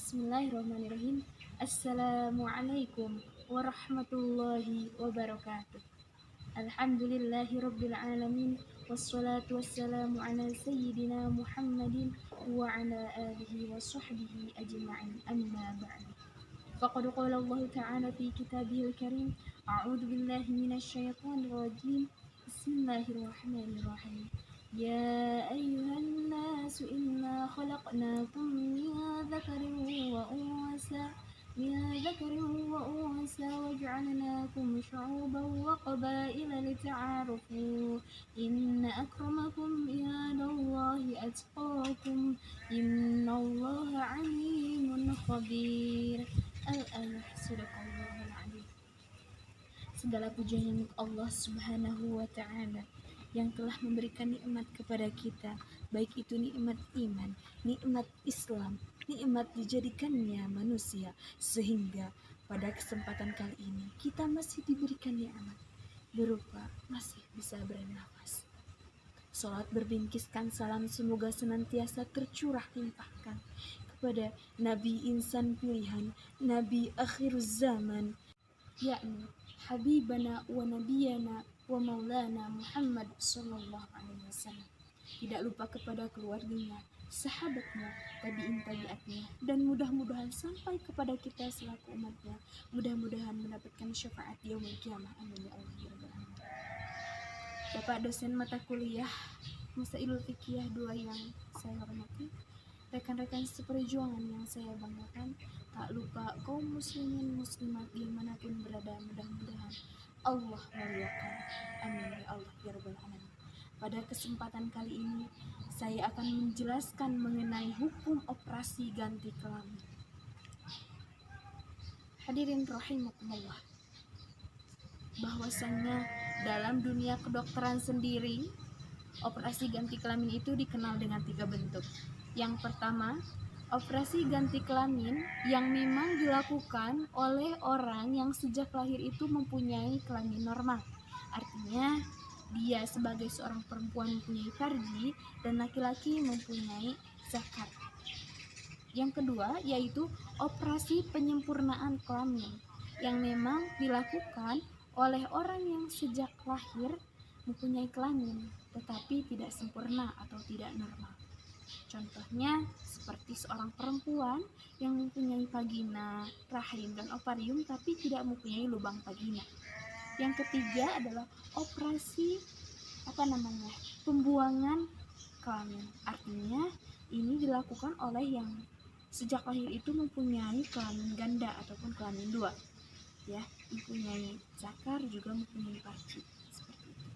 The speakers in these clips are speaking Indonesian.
Bismillahirrahmanirrahim. Assalamualaikum warahmatullahi wabarakatuh. Alhamdulillahi rabbil alamin. Wassalatu wassalamu ala sayyidina Muhammadin wa ala alihi wa sahbihi ajma'in. Amma ba'du. Faqad qala Allah ta'ala fi kitabihil karim. A'udzu billahi minasyaitonir rajim. Bismillahirrahmanirrahim. يا أيها الناس إنا خلقناكم من ذكر وأنثى وجعلناكم شعوبا وقبائل لتعارفوا إن أكرمكم عند الله أتقاكم إن الله عليم خبير. Al-Ayah. Sadaqallahul Adzim. Segala pujian milik Allah Subhanahu wa Ta'ala yang telah memberikan nikmat kepada kita, baik itu nikmat iman, nikmat Islam, nikmat dijadikannya manusia, sehingga pada kesempatan kali ini kita masih diberikan nikmat berupa masih bisa bernafas. Salat berbingkiskan salam semoga senantiasa tercurah limpahkan kepada Nabi insan pilihan, Nabi akhiruz zaman, yakni Habibana wa Nabiyana wa Maulana Muhammad sallallahu alaihi wasallam. Tidak lupa kepada keluarganya, sahabatnya, tabi'in-tabi'atnya, dan mudah-mudahan sampai kepada kita selaku umatnya. Mudah-mudahan mendapatkan syafaat yaumul qiyamah. Amin ya Allah ya rabbal alamin. Bapak dosen mata kuliah Masailul Fiqhiyah 2 yang saya hormati, rekan-rekan seperjuangan yang saya banggakan, tak lupa kaum muslimin muslimat dimanapun berada, mudah-mudahan Allah muliakan. Amin ya Allah ya rabbal alamin. Pada kesempatan kali ini saya akan menjelaskan mengenai hukum operasi ganti kelamin. Hadirin rahimakumullah, bahwasannya dalam dunia kedokteran sendiri, operasi ganti kelamin itu dikenal dengan 3 bentuk. Yang pertama, operasi ganti kelamin yang memang dilakukan oleh orang yang sejak lahir itu mempunyai kelamin normal. Artinya, dia sebagai seorang perempuan mempunyai farji dan laki-laki mempunyai zakar. Yang kedua, yaitu operasi penyempurnaan kelamin yang memang dilakukan oleh orang yang sejak lahir mempunyai kelamin tetapi tidak sempurna atau tidak normal. Contohnya seperti seorang perempuan yang mempunyai vagina, rahim, dan ovarium tapi tidak mempunyai lubang vagina. Yang ketiga adalah operasi pembuangan kelamin. Artinya ini dilakukan oleh yang sejak lahir itu mempunyai kelamin ganda ataupun kelamin 2. Ya, mempunyai zakar juga mempunyai farji. Seperti itu.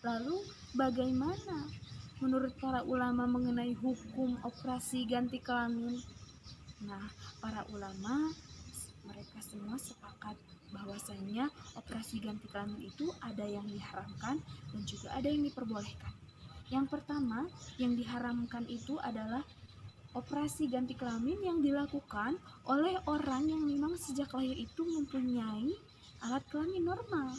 Lalu bagaimana menurut para ulama mengenai hukum operasi ganti kelamin? Nah, para ulama mereka semua sepakat bahwasanya operasi ganti kelamin itu ada yang diharamkan dan juga ada yang diperbolehkan. Yang pertama, yang diharamkan itu adalah operasi ganti kelamin yang dilakukan oleh orang yang memang sejak lahir itu mempunyai alat kelamin normal.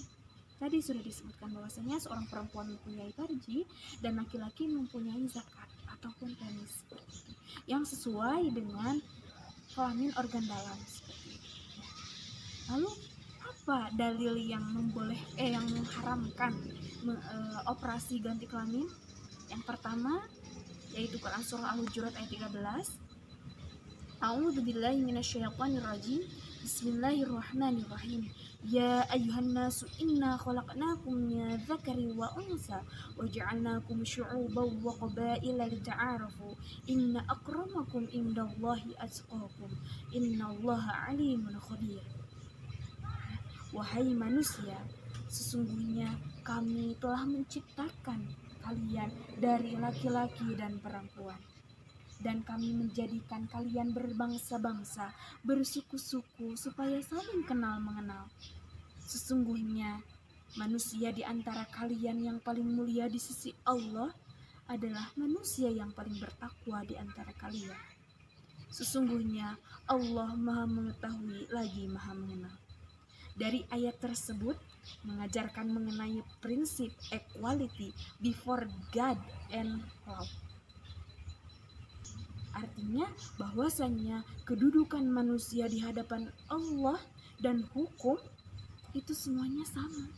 Tadi sudah disebutkan bahwasanya seorang perempuan mempunyai farji dan laki-laki mempunyai zakar ataupun penis seperti itu, yang sesuai dengan kelamin organ dalam seperti itu. Lalu apa dalil yang mengharamkan operasi ganti kelamin? Yang pertama yaitu Quran surah Al-Hujurat ayat 13. A'udzubillahi minasyaitonirrajim. Bismillahirrahmanirrahim. Ya ayyuhan nasu inna khalaqnakum min dzakari wa unsa wa ja'alnakum syu'uban wa qabaila lita'arafu inna akramakum indallahi atqakum innallaha alimun khabir. Wahai manusia, sesungguhnya kami telah menciptakan kalian dari laki-laki dan perempuan, dan kami menjadikan kalian berbangsa-bangsa, bersuku-suku supaya saling kenal mengenal. Sesungguhnya manusia di antara kalian yang paling mulia di sisi Allah adalah manusia yang paling bertakwa di antara kalian. Sesungguhnya Allah Maha Mengetahui lagi Maha Mengenal. Dari ayat tersebut mengajarkan mengenai prinsip equality before God and love. Artinya bahwasannya kedudukan manusia di hadapan Allah dan hukum itu semuanya sama.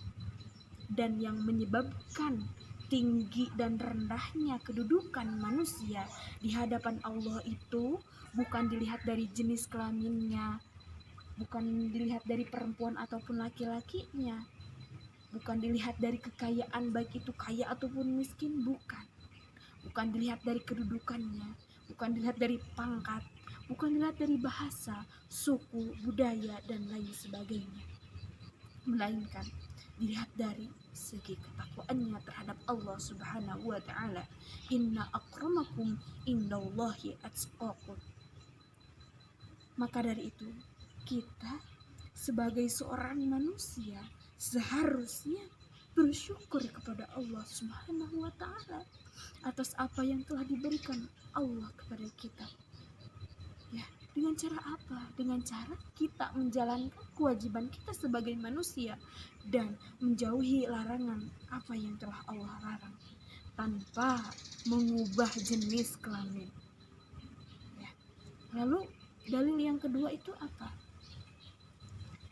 Dan yang menyebabkan tinggi dan rendahnya kedudukan manusia di hadapan Allah itu bukan dilihat dari jenis kelaminnya, bukan dilihat dari perempuan ataupun laki-lakinya, bukan dilihat dari kekayaan baik itu kaya ataupun miskin, bukan dilihat dari kedudukannya, bukan dilihat dari pangkat, bukan dilihat dari bahasa, suku, budaya, dan lain sebagainya, melainkan dilihat dari segi ketakwaannya terhadap Allah Subhanahu wa Ta'ala. Inna akramakum indallahi atqakum. Maka dari itu, kita sebagai seorang manusia seharusnya bersyukur kepada Allah Subhanahu wa Ta'ala atas apa yang telah diberikan Allah kepada kita. Ya, dengan cara apa? Dengan cara kita menjalankan kewajiban kita sebagai manusia dan menjauhi larangan apa yang telah Allah larang tanpa mengubah jenis kelamin. Ya. Lalu dalil yang kedua itu apa?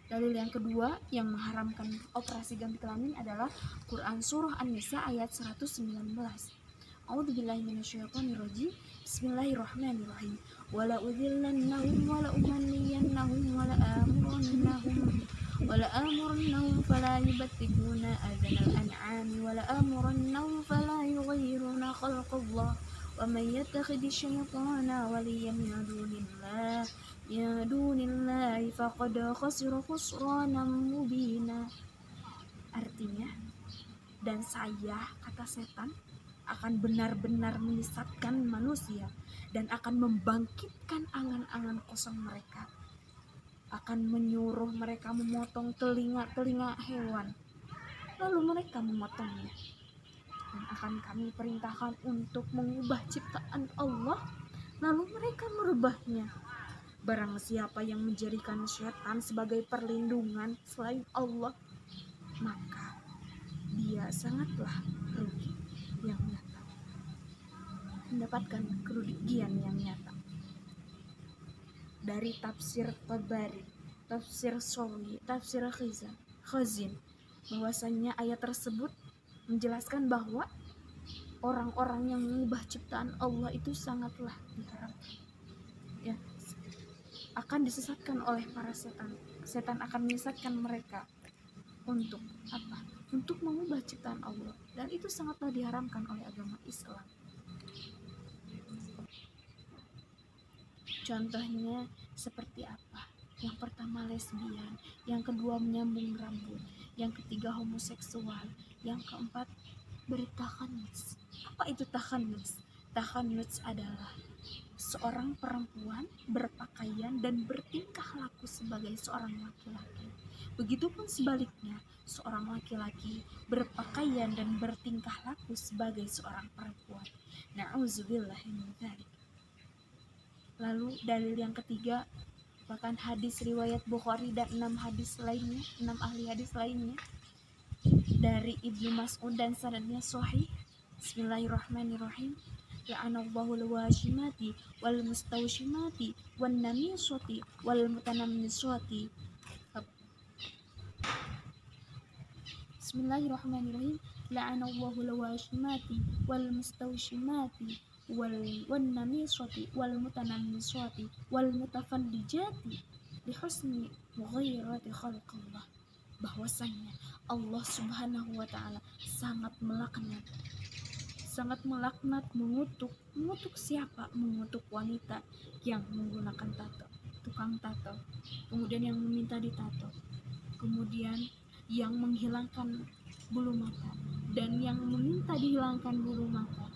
Dalil yang kedua yang mengharamkan operasi ganti kelamin adalah Quran Surah An-Nisa ayat 119. A'udzubillahi minasyaitonirrajim. Bismillahirrahmanirrahim. Wala udhillannahum wala umanniyannahum wala amurannahum fala yubattikuna adhanal an'ami wala amurannahum fala yughayyiruna khalqallah wa man yattakhidhi syaitana waliyan min dunillahi faqad khasira khusranan mubina. Artinya, dan saya, kata setan, akan benar-benar menyesatkan manusia dan akan membangkitkan angan-angan kosong mereka, akan menyuruh mereka memotong telinga-telinga hewan, lalu mereka memotongnya, dan akan kami perintahkan untuk mengubah ciptaan Allah, lalu mereka merubahnya. Barang siapa yang menjadikan syaitan sebagai perlindungan selain Allah, maka dia sangatlah rugi yang nyata, mendapatkan kerugian yang nyata. Dari tafsir Tabari, tafsir Sawi, tafsir Khazin, bahwasannya ayat tersebut menjelaskan bahwa orang-orang yang mengubah ciptaan Allah itu sangatlah diharamkan. Ya, akan disesatkan oleh para setan. Setan akan menyesatkan mereka untuk apa? Untuk mengubah ciptaan Allah, dan itu sangatlah diharamkan oleh agama Islam. Contohnya seperti apa? Yang pertama lesbian, yang kedua menyambung rambut, yang ketiga homoseksual, yang keempat bertakhannus. Apa itu takhannus? Takhannus adalah seorang perempuan berpakaian dan bertingkah laku sebagai seorang laki-laki. Begitupun sebaliknya, seorang laki-laki berpakaian dan bertingkah laku sebagai seorang perempuan. Na'udzubillah min dzalik. Lalu dalil yang ketiga, bahkan hadis riwayat Bukhari dan 6 ahli hadis lainnya dari Ibnu Mas'ud dan sanadnya sahih. Bismillahirrahmanirrahim. La'anallahu al-washimati wal mustawshimati wan namisati wal mutanammisati. Bismillahirrahmanirrahim. La'anallahu al-washimati wal mustawshimati wan namisati wal mutanammisati wal mutafallijati li husni mughayyirati khalqillah. Bahwasanya Allah Subhanahu wa Ta'ala sangat melaknat, mengutuk siapa? Mengutuk wanita yang menggunakan tato, tukang tato, kemudian yang meminta ditato, kemudian yang menghilangkan bulu mata, dan yang meminta dihilangkan bulu mata,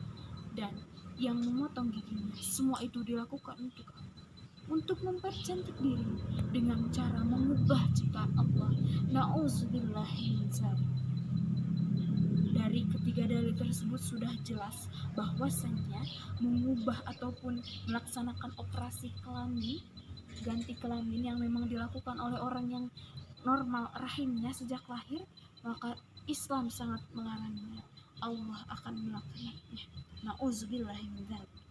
dan yang memotong giginya. Semua itu dilakukan untuk mempercantik diri dengan cara mengubah ciptaan Allah. Na'udzubillahi min dzalik. Dari ketiga dalil tersebut sudah jelas bahwasannya mengubah ataupun melaksanakan operasi kelamin, ganti kelamin yang memang dilakukan oleh orang yang normal rahimnya sejak lahir, maka Islam sangat melarangnya. Allah akan melakukannya. Na'udzubillahi min dzalik.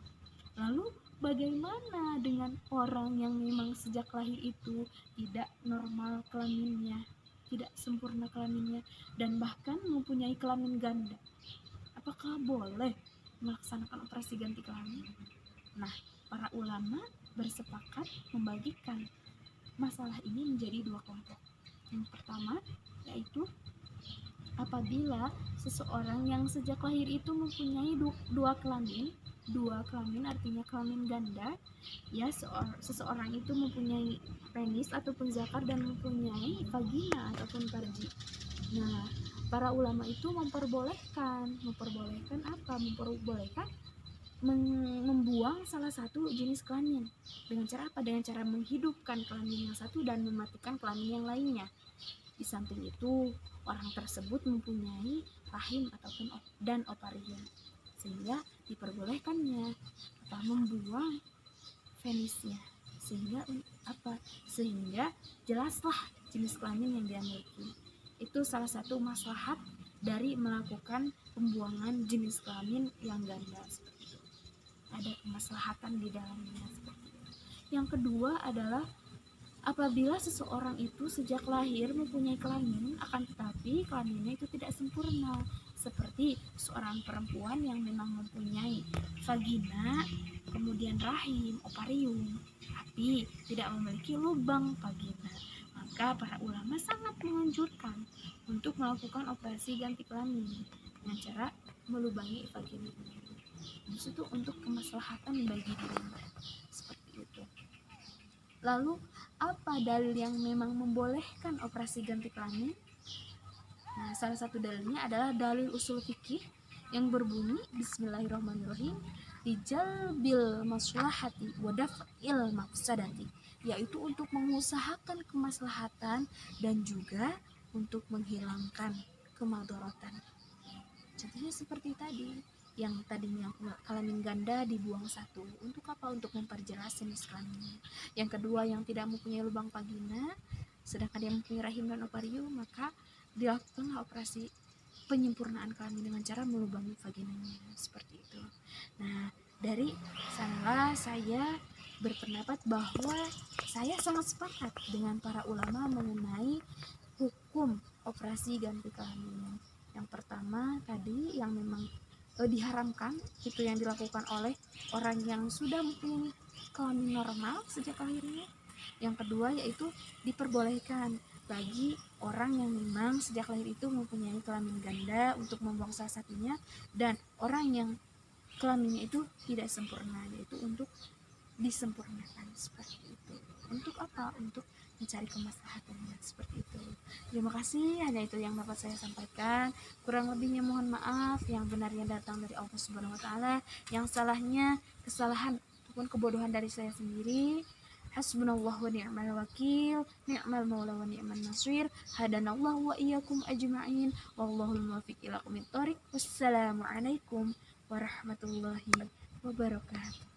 Lalu Bagaimana dengan orang yang memang sejak lahir itu tidak normal kelaminnya, tidak sempurna kelaminnya, dan bahkan mempunyai kelamin ganda? Apakah boleh melaksanakan operasi ganti kelamin? Nah, para ulama bersepakat membagikan masalah ini menjadi dua kelompok. Yang pertama yaitu apabila seseorang yang sejak lahir itu mempunyai dua kelamin artinya kelamin ganda, ya seseorang itu mempunyai penis ataupun zakar dan mempunyai vagina ataupun farji. Nah, para ulama itu memperbolehkan apa? Memperbolehkan membuang salah satu jenis kelamin. Dengan cara apa? Dengan cara menghidupkan kelamin yang satu dan mematikan kelamin yang lainnya. Di samping itu, orang tersebut mempunyai rahim ataupun dan ovarium, sehingga diperbolehkannya membuang penisnya, sehingga jelaslah jenis kelamin yang dia miliki. Itu salah satu maslahat dari melakukan pembuangan jenis kelamin yang ganda. Ada kemaslahatan di dalamnya seperti itu. Yang kedua adalah apabila seseorang itu sejak lahir mempunyai kelamin, akan tetapi kelaminnya itu tidak sempurna, seperti seorang perempuan yang memang mempunyai vagina, kemudian rahim, ovarium, tapi tidak memiliki lubang vagina, maka para ulama sangat menganjurkan untuk melakukan operasi ganti kelamin dengan cara melubangi vagina. Itu untuk kemaslahatan bagi dirinya, seperti itu. Lalu apa dalil yang memang membolehkan operasi ganti kelamin? Nah, salah satu dalilnya adalah dalil usul fikih yang berbunyi Bismillahirrahmanirrahim, lijalbil maslahati wa daf'il mafsadati, yaitu untuk mengusahakan kemaslahatan dan juga untuk menghilangkan kemadharatan. Contohnya seperti tadi, yang tadinya kelamin ganda dibuang satu. Untuk apa? Untuk memperjelas jenis kelaminnya. Yang kedua, yang tidak mempunyai lubang vagina, sedangkan dia mempunyai rahim dan ovarium, maka dilakukanlah operasi penyempurnaan kelamin dengan cara melubangi vaginanya, seperti itu. Nah, dari sanalah saya berpendapat bahwa saya sangat sepakat dengan para ulama mengenai hukum operasi ganti kelamin. Yang pertama tadi yang memang diharamkan itu yang dilakukan oleh orang yang sudah mempunyai kelamin normal sejak lahirnya. Yang kedua yaitu diperbolehkan bagi orang yang memang sejak lahir itu mempunyai kelamin ganda untuk membuang salah satunya, dan orang yang kelaminnya itu tidak sempurna, yaitu untuk disempurnakan, seperti itu. Untuk apa? Untuk mencari kemaslahatannya, seperti itu. Terima kasih, hanya itu yang dapat saya sampaikan. Kurang lebihnya mohon maaf, yang benarnya datang dari Allah Subhanahu wa taala, yang salahnya kesalahan ataupun kebodohan dari saya sendiri. Hasbunallahu wa ni'mal wakil, ni'mal maula wa ni'man nasir. Hadanallahu wa iyyakum ajma'in. Wallahul muwaffiq ila aqwamit thoriq. Wassalamualaikum warahmatullahi wabarakatuh.